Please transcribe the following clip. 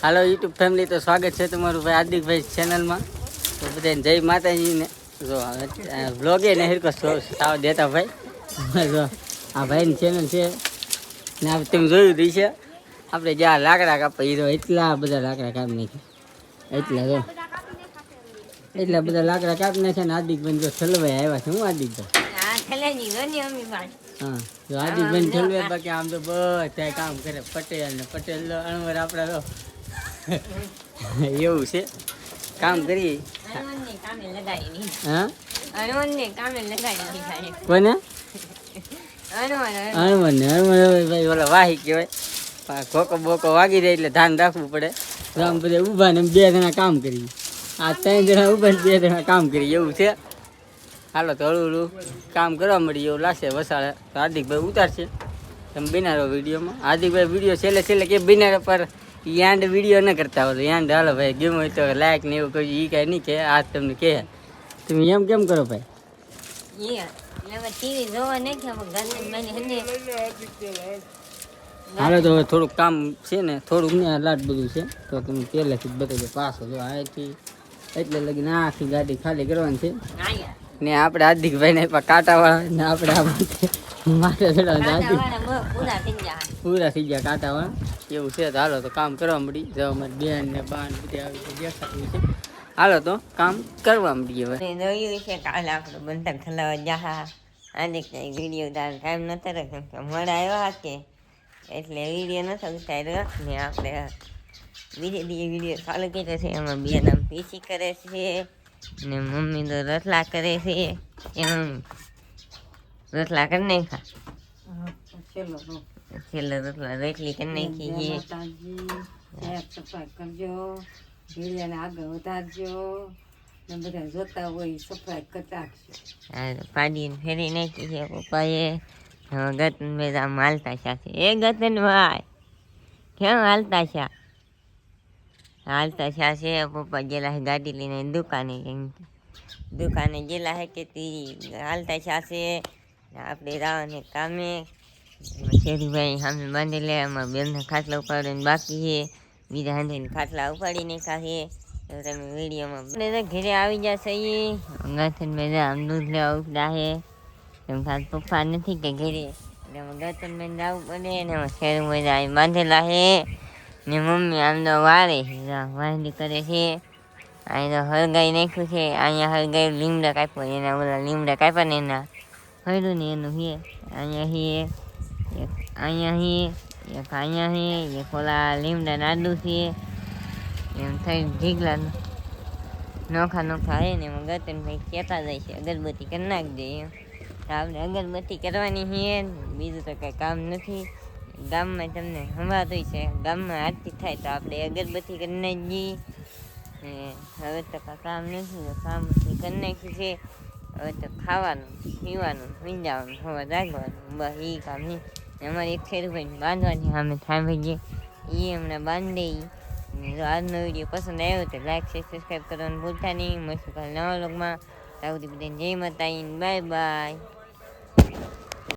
હાલો YouTube family, તો સ્વાગત છે તમારું ભાઈ હાર્દિકભાઈ ચેનલમાં. તો બધાને જય માતાજીને. જો બ્લોગે ને હિરકો સાવ દેતા ભાઈ. જો આ ભાઈની ચેનલ છે ને આ તમે જોયું દી છે. આપણે જ્યાં લાકડા કાપીએ તો એટલા બધા લાકડા કાપી નાખ્યા. એટલા બધા લાકડા કાપી નાખ્યા ને હાર્દિકભાઈ જો ઠલવાઈ આવ્યા છે. હું હાર્દિકભાઈ? હા, જો હાર્દિકભાઈ ઠલવાઈ. બાકી આમ તો બધા કામ કરે. પટેલ ને પટેલ અણવર આપણા તો એવું છે. કામ કરી કોને ભાઈ ઓલા વાહી કહેવાય. ખોકો બોકો વાગી જાય એટલે ધ્યાન રાખવું પડે. આમ બધા ઊભા ને 2 જણા કામ કરી. આ 3 જણા ઊભા ને 2 જણા કામ કરી એવું છે. હાલો તો હળવું કામ કરવા મળી એવું લાગશે. વસાડે તો હાર્દિકભાઈ ઉતારશે. તમે બિનારો વિડીયોમાં. હાર્દિકભાઈ વિડીયો છેલ્લે કે બિનારા પર યાંડ વિડીયો ન કરતા હોય. યાંડ હાલો ભાઈ ગેમ હોય તો લાયક ને એવું કહ્યું. એ કાંઈ નહીં કે આ તમને કહે. તમે એમ કેમ કરો ભાઈ? હાલો તો થોડુંક કામ છે ને, થોડુંક ને લાટ બધું છે. તો તમે પહેલેથી જ બતાવજો. પાછો જો અહીંથી એટલે લગીને આખી ગાડી ખાલી કરવાની છે ને. આપણે હાર્દિકભાઈ ને કાંટાવાળા ને આપણે આ માથે પૂરા થઈ ગયા કાંટાવાળા એવું છે. તો હાલો તો કામ કરવા મળી જાવ. અમારી બેન ને બાન બધી આવી દેખાતું છે. હાલો તો કામ કરવા મળીએ. હવે જોયું છે કાલે આપણે બંધક થલાવા જા આજે કઈ વિડીયો તાર ટાઈમ નતો કેમ કે મળે આવ્યા કે એટલે વિડીયો નતો ઉતાર્યો ને. આપણે બીજે દી વિડીયો ચાલુ કર્યો છે. એમાં બે નામ પીસી કરે છે ને મમ્મી તો રસલા કરે છે. એમ રસલા કરી નાખા છેલ્લો રસલા રોટલી કરી નાખી છે. સફાઈ કરજો, વિડીયોને આગળ વધારજો ને બધા જોતા હોય સફાઈ કરતા પાડીને ફેરી નાખી છે પપ્પાએ. ગતન બધા હાલતા છે. એ ગતન ભાઈ કેમ હાલતા છે? હાલતા છે. પપ્પા ગયેલા છે ગાડી લઈને દુકાને ગયેલા છે કે તી હાલતા છે. આપણે રાવને કામે શેરીભાઈ સામે બાંધી લે. એમાં બેનને ખાટલા ઉપાડીને બાકી છે. બીજા હાંધીને ખાટલા ઉપાડી નાખ્યા છે. તો તમે વિડીયોમાં ઘરે આવી જશે. ગથન મેં આમ દૂધ લેવા ઉપડા છે. એમ ખાસ પપ્પા નથી કે ઘરે એટલે ગથન મેં જવું પડે ને. એમાં શેરું બધા બાંધેલા છે ને. મમ્મી આમ તો વારે વાંધી કરે છે. અહીં તો હળગાઈ નાખ્યું છે. અહીંયા હળગાઈ લીમડા કાપ્યો. એના ઓલા લીમડા કાપ્યા ને એના હળ્યું ને એનું છે. અહીંયા છે એક, અહીંયા છે એક, અહીંયા છે એક. ઓલા લીમડા નાડું છે એમ થઈ ઢીકલા નોખા હે ને. એમાં ગતન ભાઈ કહેતા જાય છે અગરબત્તી કરી નાખજે એમ. તો આપણે અગરબત્તી કરવાની છે. બીજું તો કંઈ કામ નથી. ગામમાં તમને સંભાળતું છે. ગામમાં આરતી થાય તો આપણે અગરબત્તી કરી નાખીએ. હવે તો કાંઈ કામ નથી. કામ કરી નાખ્યું છે. હવે તો ખાવાનું, પીવાનું, વીંજાવાનું, હવે જાગવાનું, બસ એ કામ નહીં. અમારે એક શેરભાઈને બાંધવાની સામે થાંભી ગઈ. એ હમણાં બાંધે. જો આજનો વિડીયો પસંદ આવ્યો તો લાઈક શેર સબસ્ક્રાઈબ કરવાનું ભૂલતા નહીં. મળશું કાલે નવા વ્લોગમાં. ત્યાં સુધી બધાને જય માતાજી, બાય બાય.